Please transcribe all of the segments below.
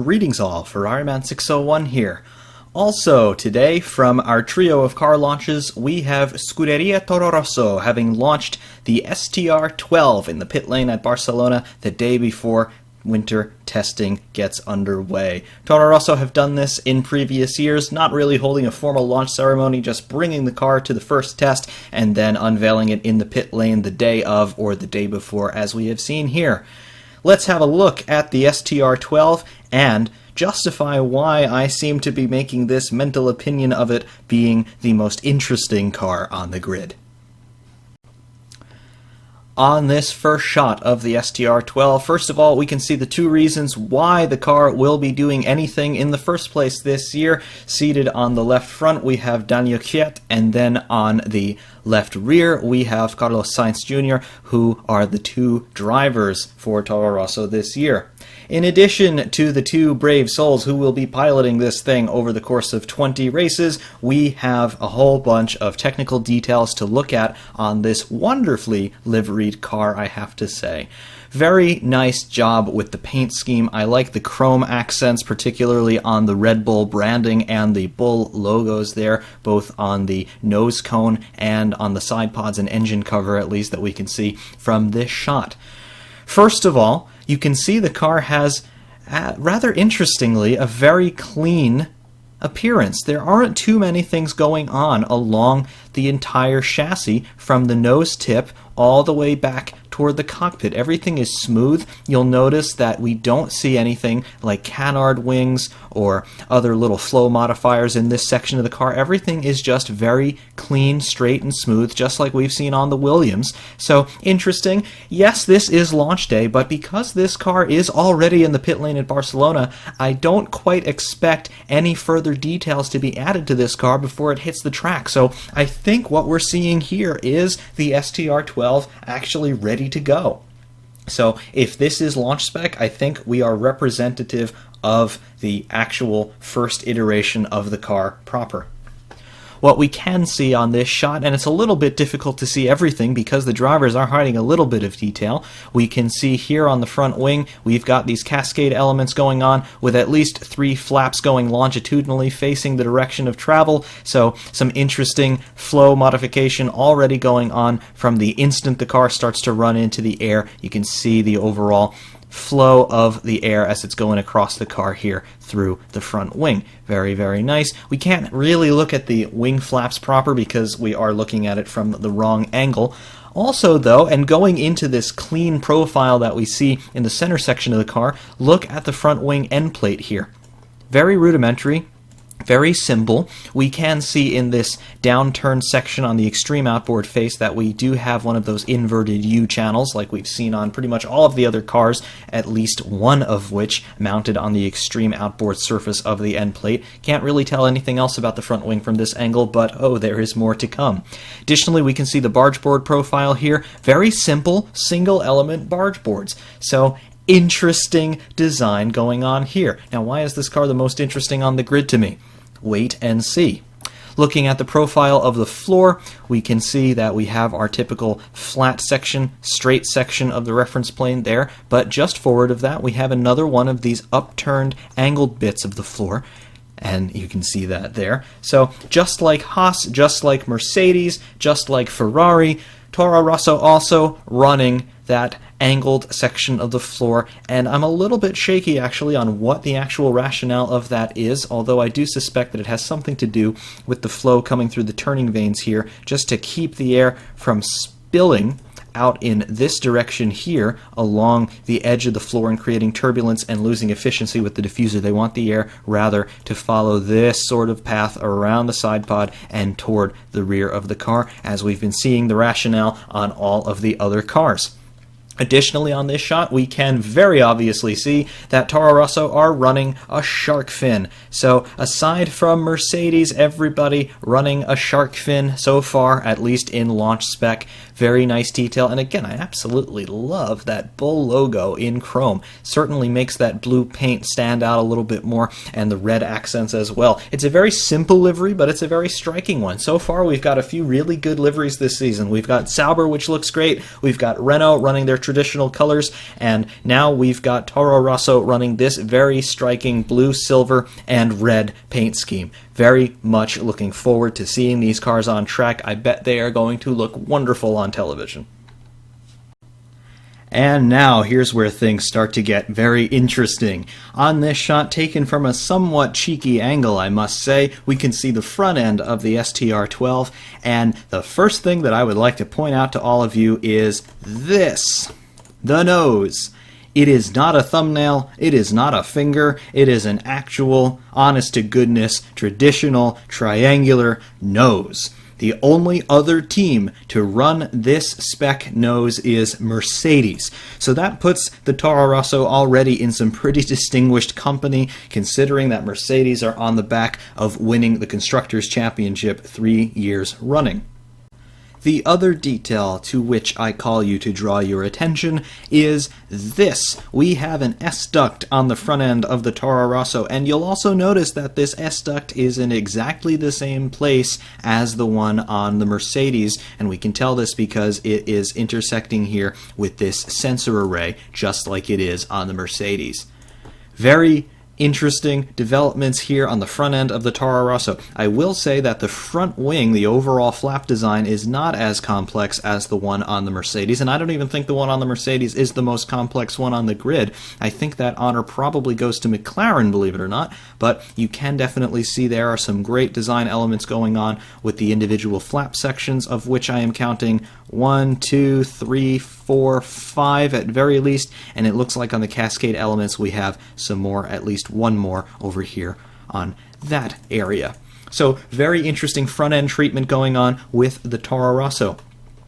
Greetings all, Ferrariman601 here. Also, today, from our trio of car launches, we have Scuderia Toro Rosso having launched the STR 12 in the pit lane at Barcelona the day before winter testing gets underway. Toro Rosso have done this in previous years, not really holding a formal launch ceremony, just bringing the car to the first test and then unveiling it in the pit lane the day of or the day before, as we have seen here. Let's have a look at the STR 12 and justify why I seem to be making this mental opinion of it being the most interesting car on the grid. On this first shot of the STR 12, first of all, we can see the two reasons why the car will be doing anything in the first place this year. Seated on the left front, we have Daniel Kvyat, and then on the left rear, we have Carlos Sainz Jr., who are the two drivers for Toro Rosso this year. In addition to the two brave souls who will be piloting this thing over the course of 20 races, we have a whole bunch of technical details to look at on this wonderfully liveried car, I have to say. Very nice job with the paint scheme. I like the chrome accents, particularly on the Red Bull branding and the Bull logos there, both on the nose cone and on the side pods and engine cover, at least, that we can see from this shot. First of all, you can see the car has, rather interestingly, a very clean appearance. There aren't too many things going on along the entire chassis from the nose tip all the way back toward the cockpit. Everything is smooth. You'll notice that we don't see anything like canard wings or other little flow modifiers in this section of the car. Everything is just very clean, straight, and smooth, just like we've seen on the Williams. So, interesting. Yes, this is launch day, but because this car is already in the pit lane at Barcelona, I don't quite expect any further details to be added to this car before it hits the track. So, I think what we're seeing here is the STR 12 actually ready to go. So if this is launch spec, I think we are representative of the actual first iteration of the car proper. What we can see on this shot, and it's a little bit difficult to see everything because the drivers are hiding a little bit of detail, we can see here on the front wing we've got these cascade elements going on with at least 3 flaps going longitudinally facing the direction of travel, so some interesting flow modification already going on from the instant the car starts to run into the air. You can see the overall flow of the air as it's going across the car here through the front wing. Very, very nice. We can't really look at the wing flaps proper because we are looking at it from the wrong angle. Also, though, and going into this clean profile that we see in the center section of the car, look at the front wing end plate here. Very rudimentary. Very simple. We can see in this downturned section on the extreme outboard face that we do have one of those inverted U channels like we've seen on pretty much all of the other cars, at least one of which mounted on the extreme outboard surface of the end plate. Can't really tell anything else about the front wing from this angle, but oh, there is more to come. Additionally, we can see the barge board profile here. Very simple, single element barge boards. So, interesting design going on here. Now, why is this car the most interesting on the grid to me? Wait and see. Looking at the profile of the floor, we can see that we have our typical flat section, straight section of the reference plane there, but just forward of that we have another one of these upturned angled bits of the floor, and you can see that there. So just like Haas, just like Mercedes, just like Ferrari, Toro Rosso also running that angled section of the floor, and I'm a little bit shaky actually on what the actual rationale of that is, although I do suspect that it has something to do with the flow coming through the turning vanes here, just to keep the air from spilling out in this direction here along the edge of the floor and creating turbulence and losing efficiency with the diffuser. They want the air rather to follow this sort of path around the side pod and toward the rear of the car, as we've been seeing the rationale on all of the other cars. Additionally, on this shot, we can very obviously see that Toro Rosso are running a shark fin. So, aside from Mercedes, everybody running a shark fin so far, at least in launch spec. Very nice detail, and again, I absolutely love that Bull logo in chrome. Certainly makes that blue paint stand out a little bit more, and the red accents as well. It's a very simple livery, but it's a very striking one. So far, we've got a few really good liveries this season. We've got Sauber, which looks great. We've got Renault running their traditional colors, and now we've got Toro Rosso running this very striking blue, silver, and red paint scheme. Very much looking forward to seeing these cars on track. I bet they are going to look wonderful on television. And now, here's where things start to get very interesting. On this shot, taken from a somewhat cheeky angle, I must say, we can see the front end of the STR12, and the first thing that I would like to point out to all of you is this. The nose. It is not a thumbnail, it is not a finger, it is an actual, honest-to-goodness, traditional, triangular nose. The only other team to run this spec nose is Mercedes. So that puts the Toro Rosso already in some pretty distinguished company, considering that Mercedes are on the back of winning the Constructors' Championship 3 years running. The other detail to which I call you to draw your attention is this. We have an S-duct on the front end of the Toro Rosso, and you'll also notice that this S-duct is in exactly the same place as the one on the Mercedes, and we can tell this because it is intersecting here with this sensor array, just like it is on the Mercedes. Very interesting developments here on the front end of the Toro Rosso. I will say that the front wing, the overall flap design, is not as complex as the one on the Mercedes, and I don't even think the one on the Mercedes is the most complex one on the grid. I think that honor probably goes to McLaren, believe it or not, but you can definitely see there are some great design elements going on with the individual flap sections, of which I am counting 1, 2, 3, 4, 5 at very least, and it looks like on the cascade elements we have some more, at least one more over here on that area. So very interesting front end treatment going on with the Toro Rosso.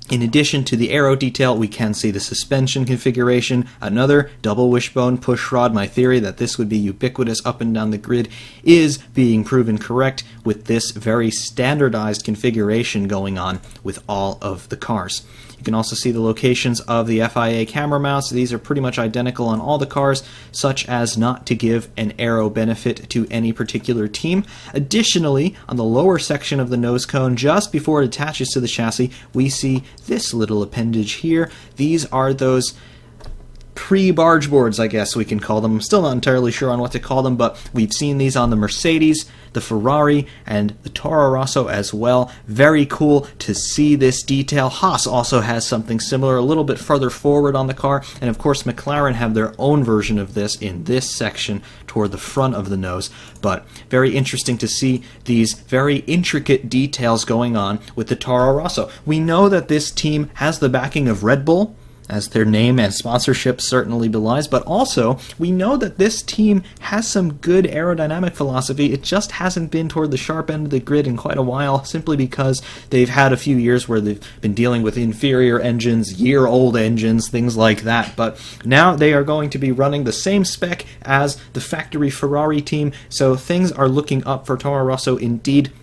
In addition to the aero detail, we can see the suspension configuration, another double wishbone push rod. My theory that this would be ubiquitous up and down the grid is being proven correct with this very standardized configuration going on with all of the cars. You can also see the locations of the FIA camera mounts. These are pretty much identical on all the cars, such as not to give an aero benefit to any particular team. Additionally, on the lower section of the nose cone, just before it attaches to the chassis, we see this little appendage here. These are those pre-barge boards, I guess we can call them. I'm still not entirely sure on what to call them, but we've seen these on the Mercedes, the Ferrari, and the Toro Rosso as well. Very cool to see this detail. Haas also has something similar a little bit further forward on the car, and of course McLaren have their own version of this in this section toward the front of the nose. But very interesting to see these very intricate details going on with the Toro Rosso. We know that this team has the backing of Red Bull, as their name and sponsorship certainly belies, but also we know that this team has some good aerodynamic philosophy. It just hasn't been toward the sharp end of the grid in quite a while, simply because they've had a few years where they've been dealing with inferior engines, year-old engines, things like that. But now they are going to be running the same spec as the factory Ferrari team, so things are looking up for Toro Rosso indeed.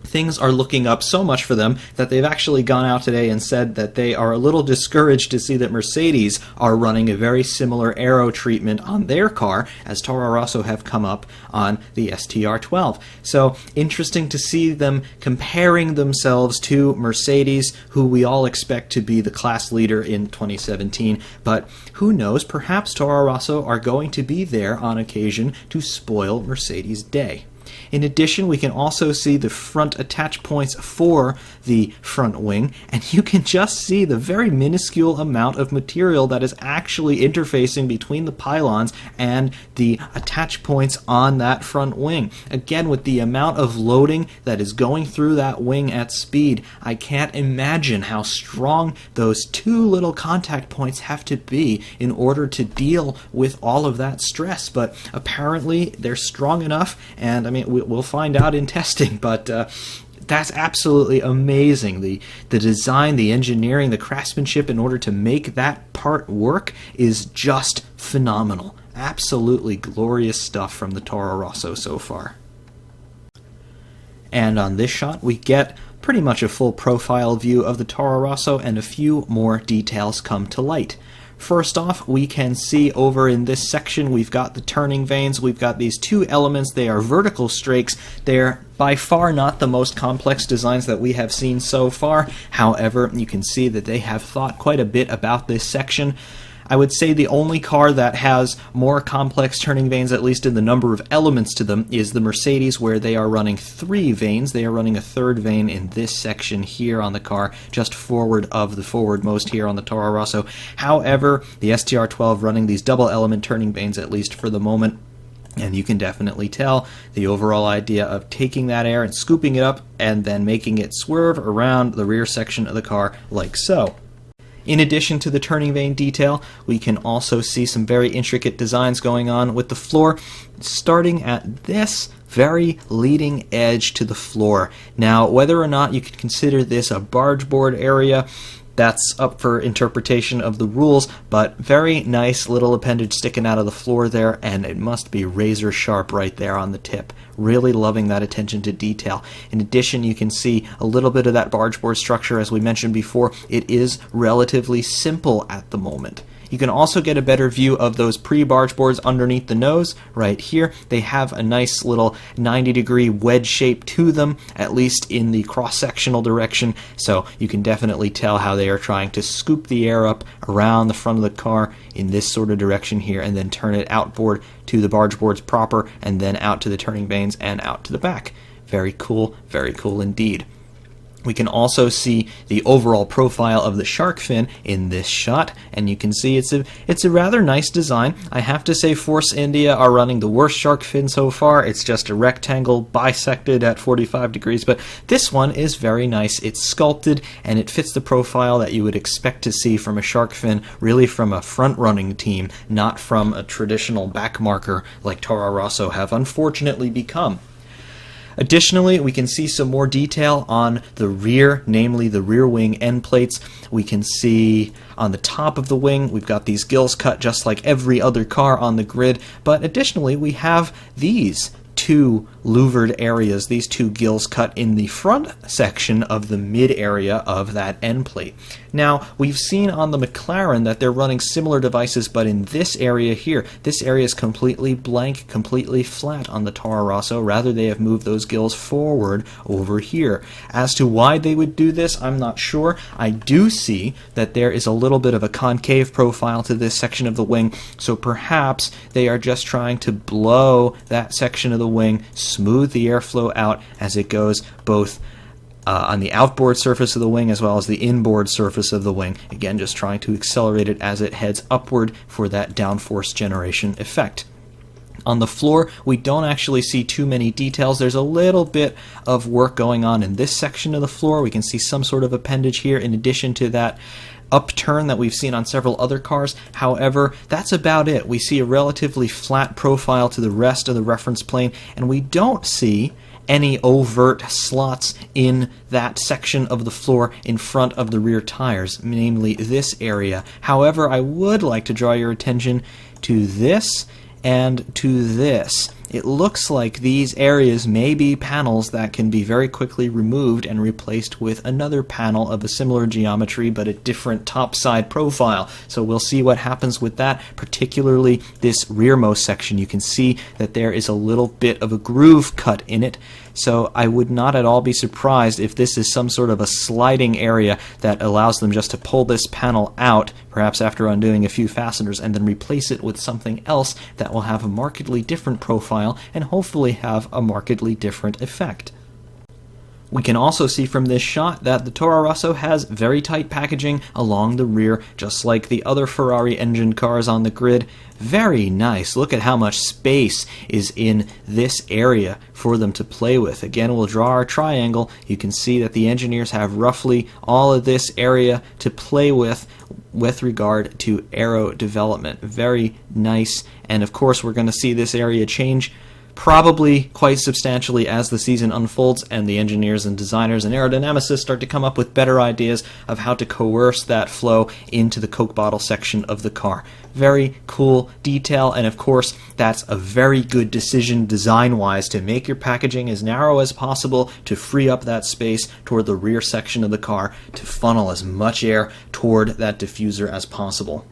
Things are looking up so much for them that they've actually gone out today and said that they are a little discouraged to see that Mercedes are running a very similar aero treatment on their car as Toro Rosso have come up on the STR12. So interesting to see them comparing themselves to Mercedes, who we all expect to be the class leader in 2017. But who knows, perhaps Toro Rosso are going to be there on occasion to spoil Mercedes' day. In addition, we can also see the front attach points for the front wing, and you can just see the very minuscule amount of material that is actually interfacing between the pylons and the attach points on that front wing. Again, with the amount of loading that is going through that wing at speed, I can't imagine how strong those two little contact points have to be in order to deal with all of that stress. But apparently they're strong enough, and I mean, we'll find out in testing, but that's absolutely amazing. The design, the engineering, the craftsmanship in order to make that part work is just phenomenal. Absolutely glorious stuff from the Toro Rosso so far. And on this shot, we get pretty much a full profile view of the Toro Rosso, and a few more details come to light. First off, we can see over in this section we've got the turning vanes. We've got these two elements. They are vertical strakes. They're by far not the most complex designs that we have seen so far. However, you can see that they have thought quite a bit about this section. I would say the only car that has more complex turning vanes, at least in the number of elements to them, is the Mercedes, where they are running 3 vanes. They are running a 3rd vane in this section here on the car, just forward of the forwardmost here on the Toro Rosso. However, the STR12 running these double element turning vanes, at least for the moment. And you can definitely tell the overall idea of taking that air and scooping it up and then making it swerve around the rear section of the car like so. In addition to the turning vane detail, we can also see some very intricate designs going on with the floor, starting at this very leading edge to the floor. Now, whether or not you could consider this a barge board area, that's up for interpretation of the rules, but very nice little appendage sticking out of the floor there, and it must be razor sharp right there on the tip. Really loving that attention to detail. In addition, you can see a little bit of that barge board structure. As we mentioned before, it is relatively simple at the moment. You can also get a better view of those pre-barge boards underneath the nose right here. They have a nice little 90-degree wedge shape to them, at least in the cross-sectional direction, so you can definitely tell how they are trying to scoop the air up around the front of the car in this sort of direction here, and then turn it outboard to the barge boards proper, and then out to the turning vanes and out to the back. Very cool indeed. We can also see the overall profile of the shark fin in this shot, and you can see it's a rather nice design. I have to say Force India are running the worst shark fin so far. It's just a rectangle bisected at 45 degrees, but this one is very nice. It's sculpted, and it fits the profile that you would expect to see from a shark fin, really from a front-running team, not from a traditional back marker like Toro Rosso have unfortunately become. Additionally, we can see some more detail on the rear, namely the rear wing end plates. We can see on the top of the wing, we've got these gills cut just like every other car on the grid, but additionally we have these 2 louvered areas, these 2 gills cut in the front section of the mid area of that end plate. Now, we've seen on the McLaren that they're running similar devices, but in this area here, this area is completely blank, completely flat on the Toro Rosso. Rather, they have moved those gills forward over here. As to why they would do this, I'm not sure. I do see that there is a little bit of a concave profile to this section of the wing, so perhaps they are just trying to blow that section of the wing, smooth the airflow out as it goes both on the outboard surface of the wing as well as the inboard surface of the wing. Again, just trying to accelerate it as it heads upward for that downforce generation effect. On the floor, we don't actually see too many details. There's a little bit of work going on in this section of the floor. We can see some sort of appendage here in addition to that upturn that we've seen on several other cars. However, that's about it. We see a relatively flat profile to the rest of the reference plane, and we don't see any overt slots in that section of the floor in front of the rear tires, namely this area. However, I would like to draw your attention to this and to this. It looks like these areas may be panels that can be very quickly removed and replaced with another panel of a similar geometry but a different top-side profile. So we'll see what happens with that, particularly this rearmost section. You can see that there is a little bit of a groove cut in it. So I would not at all be surprised if this is some sort of a sliding area that allows them just to pull this panel out, perhaps after undoing a few fasteners, and then replace it with something else that will have a markedly different profile and hopefully have a markedly different effect. We can also see from this shot that the Toro Rosso has very tight packaging along the rear, just like the other Ferrari engined cars on the grid. Very nice. Look at how much space is in this area for them to play with. Again, we'll draw our triangle. You can see that the engineers have roughly all of this area to play with regard to aero development. Very nice. And of course, we're going to see this area change probably quite substantially as the season unfolds and the engineers and designers and aerodynamicists start to come up with better ideas of how to coerce that flow into the Coke bottle section of the car. Very cool detail, and of course that's a very good decision design-wise to make your packaging as narrow as possible to free up that space toward the rear section of the car to funnel as much air toward that diffuser as possible.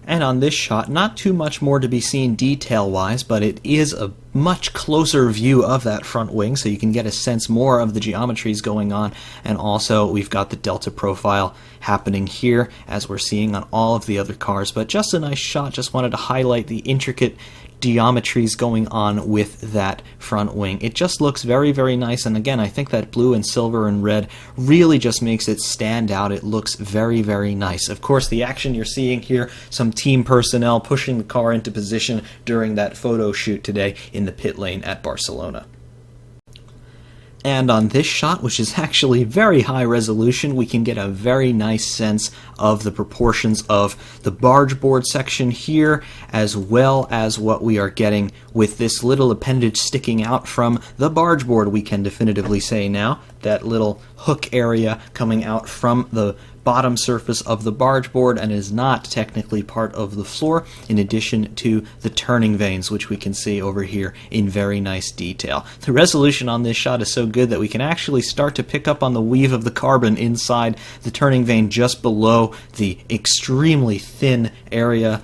And on this shot, not too much more to be seen detail-wise, but it is a much closer view of that front wing, so you can get a sense more of the geometries going on. And also, we've got the delta profile happening here, as we're seeing on all of the other cars. But just a nice shot. Just wanted to highlight the intricate geometries going on with that front wing. It just looks very, very nice, and again, I think that blue and silver and red really just makes it stand out. It looks very, very nice. Of course, the action you're seeing here, some team personnel pushing the car into position during that photo shoot today in the pit lane at Barcelona. And on this shot, which is actually very high resolution, we can get a very nice sense of the proportions of the barge board section here, as well as what we are getting with this little appendage sticking out from the barge board, we can definitively say now. That little hook area coming out from the bottom surface of the barge board and is not technically part of the floor, in addition to the turning vanes, which we can see over here in very nice detail. The resolution on this shot is so good that we can actually start to pick up on the weave of the carbon inside the turning vane just below the extremely thin area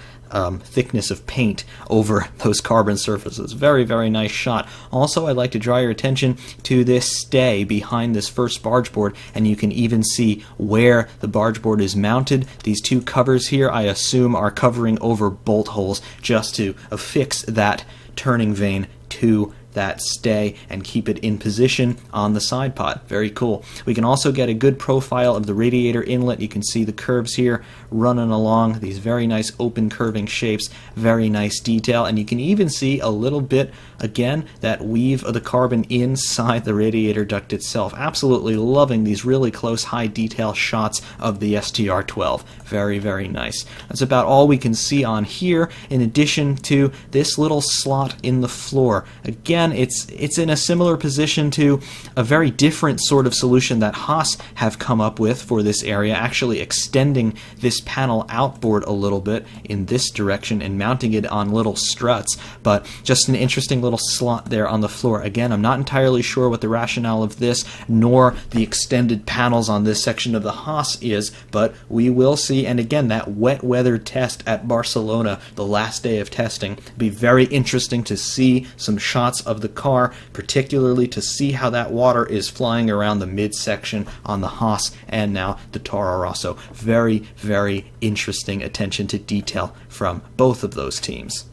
thickness of paint over those carbon surfaces. Very, very nice shot. Also, I'd like to draw your attention to this stay behind this first barge board, and you can even see where the barge board is mounted. These two covers here, I assume, are covering over bolt holes just to affix that turning vane to that stay and keep it in position on the side pod. Very cool. We can also get a good profile of the radiator inlet. You can see the curves here running along, these very nice open curving shapes, very nice detail, and you can even see a little bit, again, that weave of the carbon inside the radiator duct itself. Absolutely loving these really close high detail shots of the STR12. Very, very nice. That's about all we can see on here, in addition to this little slot in the floor. Again, it's in a similar position to a very different sort of solution that Haas have come up with for this area, actually extending this panel outboard a little bit in this direction and mounting it on little struts, but just an interesting little slot there on the floor. Again, I'm not entirely sure what the rationale of this nor the extended panels on this section of the Haas is, but we will see. And again, that wet weather test at Barcelona, the last day of testing, be very interesting to see some shots of the car, particularly to see how that water is flying around the midsection on the Haas and now the Toro Rosso. Very, very interesting attention to detail from both of those teams.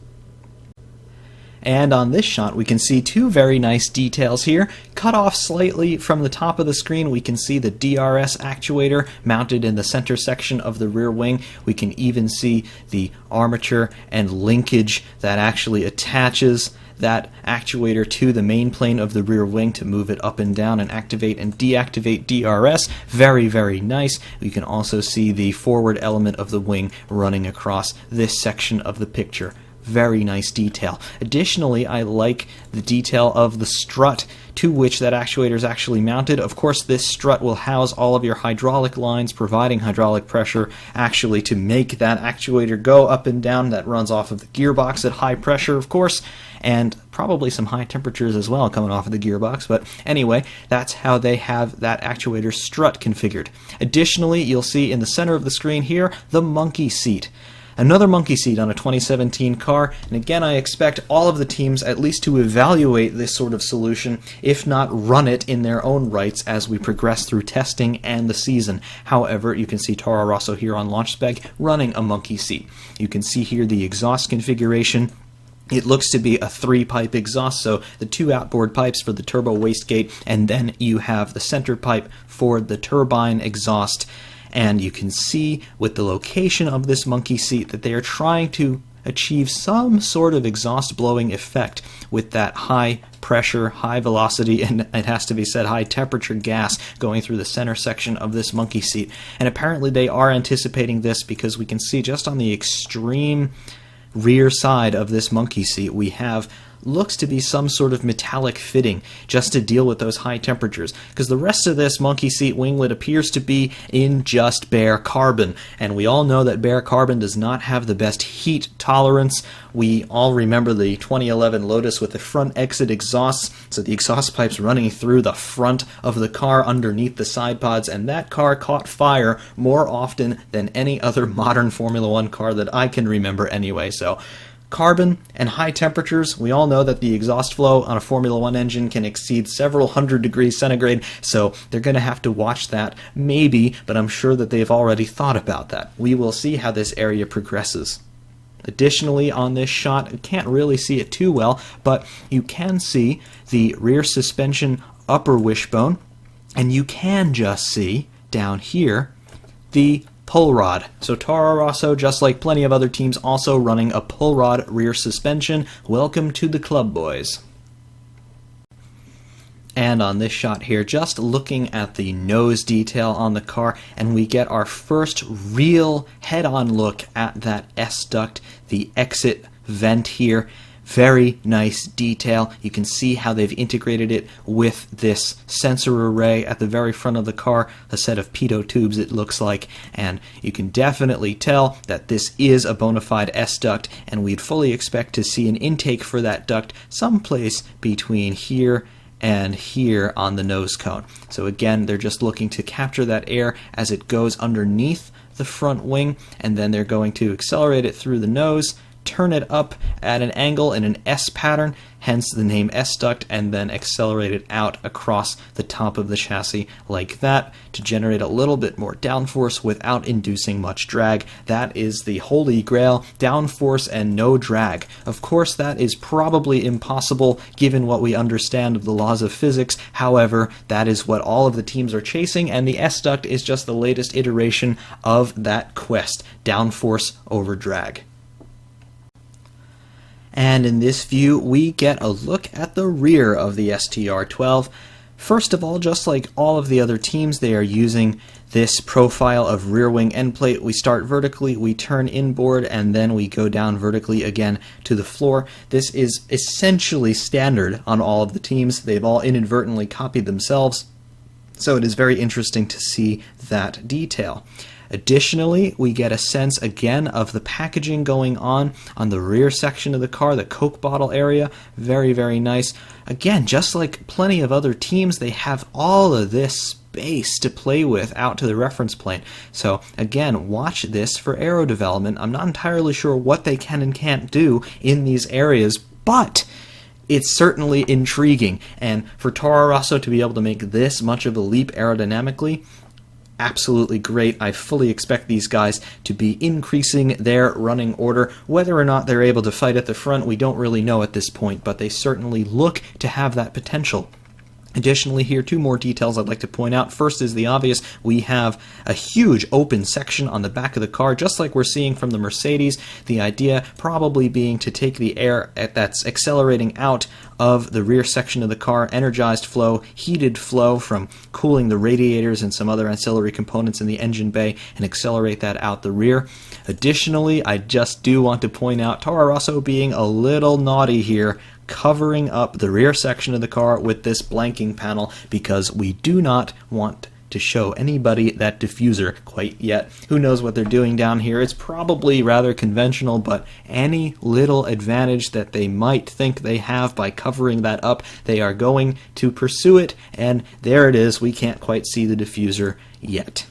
And on this shot, we can see two very nice details here. Cut off slightly from the top of the screen, we can see the DRS actuator mounted in the center section of the rear wing. We can even see the armature and linkage that actually attaches that actuator to the main plane of the rear wing to move it up and down and activate and deactivate DRS. Very, very nice. You can also see the forward element of the wing running across this section of the picture. Very nice detail. Additionally, I like the detail of the strut to which that actuator is actually mounted. Of course, this strut will house all of your hydraulic lines, providing hydraulic pressure actually to make that actuator go up and down. That runs off of the gearbox at high pressure, of course, and probably some high temperatures as well coming off of the gearbox. But anyway, that's how they have that actuator strut configured. Additionally, you'll see in the center of the screen here the monkey seat. Another monkey seat on a 2017 car, and again, I expect all of the teams at least to evaluate this sort of solution, if not run it in their own rights as we progress through testing and the season. However, you can see Toro Rosso here on launch spec running a monkey seat. You can see here the exhaust configuration. It looks to be a 3-pipe exhaust, so the 2 outboard pipes for the turbo wastegate, and then you have the center pipe for the turbine exhaust. And you can see with the location of this monkey seat that they are trying to achieve some sort of exhaust blowing effect with that high pressure, high velocity, and it has to be said high temperature gas going through the center section of this monkey seat. And apparently they are anticipating this because we can see just on the extreme rear side of this monkey seat we have looks to be some sort of metallic fitting just to deal with those high temperatures, because the rest of this monkey seat winglet appears to be in just bare carbon, and we all know that bare carbon does not have the best heat tolerance. We all remember the 2011 Lotus with the front exit exhausts, so the exhaust pipes running through the front of the car underneath the side pods, and that car caught fire more often than any other modern Formula One car that I can remember anyway. So carbon and high temperatures, we all know that the exhaust flow on a Formula One engine can exceed several hundred degrees centigrade, so they're going to have to watch that, maybe, but I'm sure that they've already thought about that. We will see how this area progresses. Additionally, on this shot, you can't really see it too well, but you can see the rear suspension upper wishbone, and you can just see, down here, the pull rod. So Toro Rosso, just like plenty of other teams, also running a pull rod rear suspension. Welcome to the club, boys. And on this shot here, just looking at the nose detail on the car, and we get our first real head-on look at that S-duct, the exit vent here. Very nice detail. You can see how they've integrated it with this sensor array at the very front of the car, a set of pitot tubes it looks like, and you can definitely tell that this is a bona fide S-duct, and we'd fully expect to see an intake for that duct someplace between here and here on the nose cone. So again, they're just looking to capture that air as it goes underneath the front wing, and then they're going to accelerate it through the nose, turn it up at an angle in an S pattern, hence the name S-duct, and then accelerate it out across the top of the chassis like that to generate a little bit more downforce without inducing much drag. That is the holy grail, downforce and no drag. Of course, that is probably impossible given what we understand of the laws of physics. However, that is what all of the teams are chasing, and the S-duct is just the latest iteration of that quest, downforce over drag. And in this view, we get a look at the rear of the STR12. First of all, just like all of the other teams, they are using this profile of rear wing end plate. We start vertically, we turn inboard, and then we go down vertically again to the floor. This is essentially standard on all of the teams. They've all inadvertently copied themselves, so it is very interesting to see that detail. Additionally, we get a sense again of the packaging going on the rear section of the car, the Coke bottle area. Very, very nice. Again, just like plenty of other teams, they have all of this space to play with out to the reference plane. So again, watch this for aero development. I'm not entirely sure what they can and can't do in these areas, but it's certainly intriguing. And for Toro Rosso to be able to make this much of a leap aerodynamically, absolutely great. I fully expect these guys to be increasing their running order. Whether or not they're able to fight at the front, we don't really know at this point, but they certainly look to have that potential. Additionally, here, two more details I'd like to point out. First is the obvious. We have a huge open section on the back of the car, just like we're seeing from the Mercedes. The idea probably being to take the air that's accelerating out of the rear section of the car, energized flow, heated flow from cooling the radiators and some other ancillary components in the engine bay, and accelerate that out the rear. Additionally, I just do want to point out Toro Rosso being a little naughty here, covering up the rear section of the car with this blanking panel, because we do not want to show anybody that diffuser quite yet. Who knows what they're doing down here? It's probably rather conventional, but any little advantage that they might think they have by covering that up, they are going to pursue it, and there it is. We can't quite see the diffuser yet.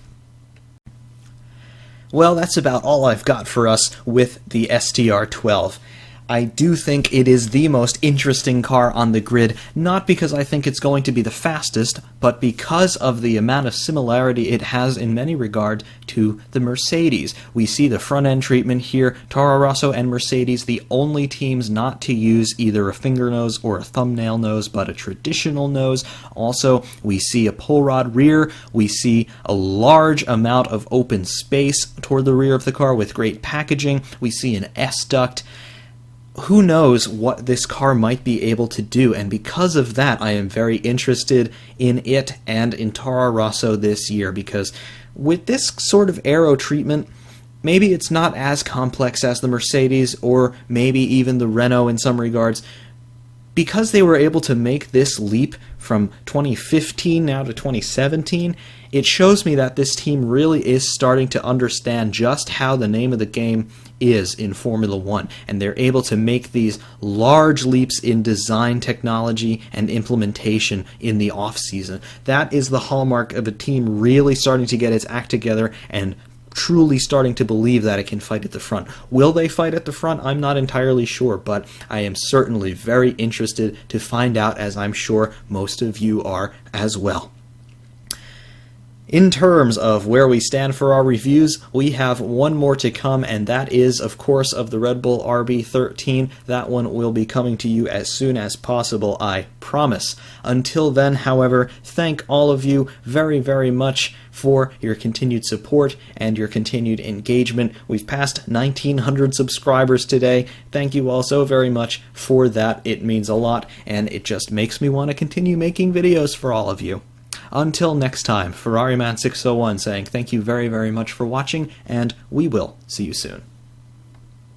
Well, that's about all I've got for us with the STR12. I do think it is the most interesting car on the grid, not because I think it's going to be the fastest, but because of the amount of similarity it has in many regards to the Mercedes. We see the front end treatment here. Toro Rosso and Mercedes, the only teams not to use either a finger nose or a thumbnail nose, but a traditional nose. Also, we see a pull rod rear. We see a large amount of open space toward the rear of the car with great packaging. We see an S-duct. Who knows what this car might be able to do, and because of that I am very interested in it and in Toro Rosso this year, because with this sort of aero treatment, maybe it's not as complex as the Mercedes or maybe even the Renault in some regards, because they were able to make this leap from 2015 now to 2017, it shows me that this team really is starting to understand just how the name of the game is in Formula One, and they're able to make these large leaps in design technology and implementation in the off-season. That is the hallmark of a team really starting to get its act together and truly starting to believe that it can fight at the front. Will they fight at the front? I'm not entirely sure, but I am certainly very interested to find out, as I'm sure most of you are as well. In terms of where we stand for our reviews, we have one more to come, and that is, of course, of the Red Bull RB13. That one will be coming to you as soon as possible, I promise. Until then, however, thank all of you very, very much for your continued support and your continued engagement. We've passed 1,900 subscribers today. Thank you all so very much for that. It means a lot, and it just makes me want to continue making videos for all of you. Until next time, Ferrari Man 601 saying thank you very, very much for watching, and we will see you soon.